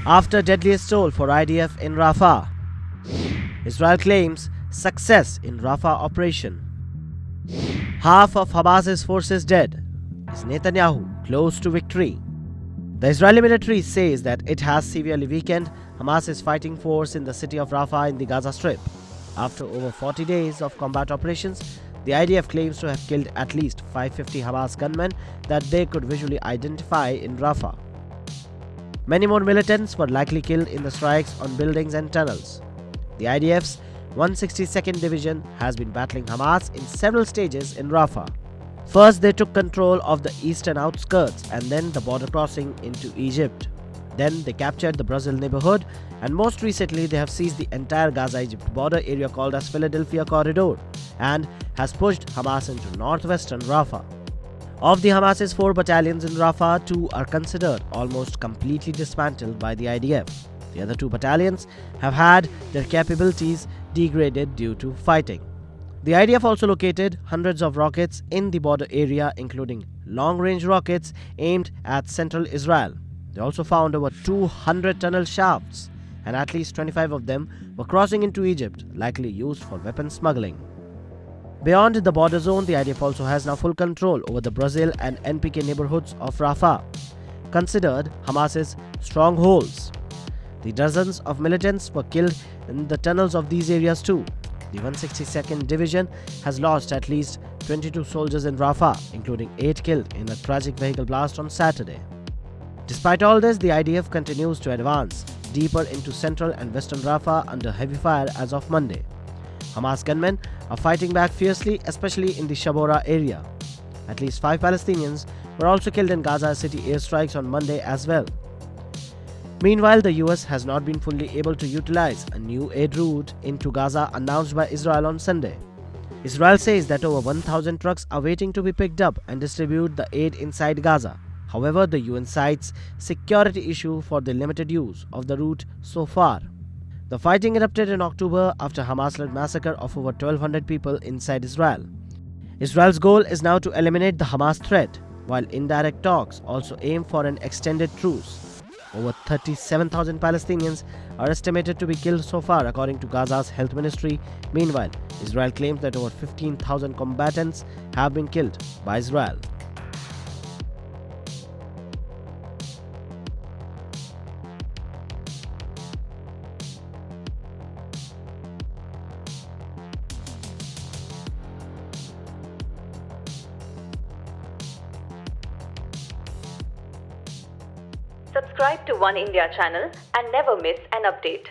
After deadliest toll for IDF in Rafah. Israel claims success in Rafah operation. Half of Hamas's forces dead. Is Netanyahu close to victory? The Israeli military says that it has severely weakened Hamas's fighting force in the city of Rafah in the Gaza Strip. After over 40 days of combat operations, the IDF claims to have killed at least 550 Hamas gunmen that they could visually identify in Rafah. Many more militants were likely killed in the strikes on buildings and tunnels. The IDF's 162nd Division has been battling Hamas in several stages in Rafah. First, they took control of the eastern outskirts and then the border crossing into Egypt. Then they captured the Brazil neighborhood, and most recently they have seized the entire Gaza-Egypt border area called as Philadelphia Corridor and has pushed Hamas into northwestern Rafah. Of the Hamas's 4 battalions in Rafah, 2 are considered almost completely dismantled by the IDF. The other 2 battalions have had their capabilities degraded due to fighting. The IDF also located hundreds of rockets in the border area, including long-range rockets aimed at central Israel. They also found over 200 tunnel shafts, and at least 25 of them were crossing into Egypt, likely used for weapon smuggling. Beyond the border zone, the IDF also has now full control over the Brazil and NPK neighborhoods of Rafah, considered Hamas's strongholds. The dozens of militants were killed in the tunnels of these areas too. The 162nd Division has lost at least 22 soldiers in Rafah, including 8 killed in a tragic vehicle blast on Saturday. Despite all this, the IDF continues to advance deeper into central and western Rafah under heavy fire as of Monday. Hamas gunmen are fighting back fiercely, especially in the Shabora area. At least 5 Palestinians were also killed in Gaza City airstrikes on Monday as well. Meanwhile, the US has not been fully able to utilize a new aid route into Gaza announced by Israel on Sunday. Israel says that over 1,000 trucks are waiting to be picked up and distribute the aid inside Gaza. However, the UN cites security issue for the limited use of the route so far. The fighting erupted in October after Hamas-led massacre of over 1,200 people inside Israel. Israel's goal is now to eliminate the Hamas threat, while indirect talks also aim for an extended truce. Over 37,000 Palestinians are estimated to be killed so far, according to Gaza's health ministry. Meanwhile, Israel claims that over 15,000 combatants have been killed by Israel. Subscribe to Oneindia channel and never miss an update.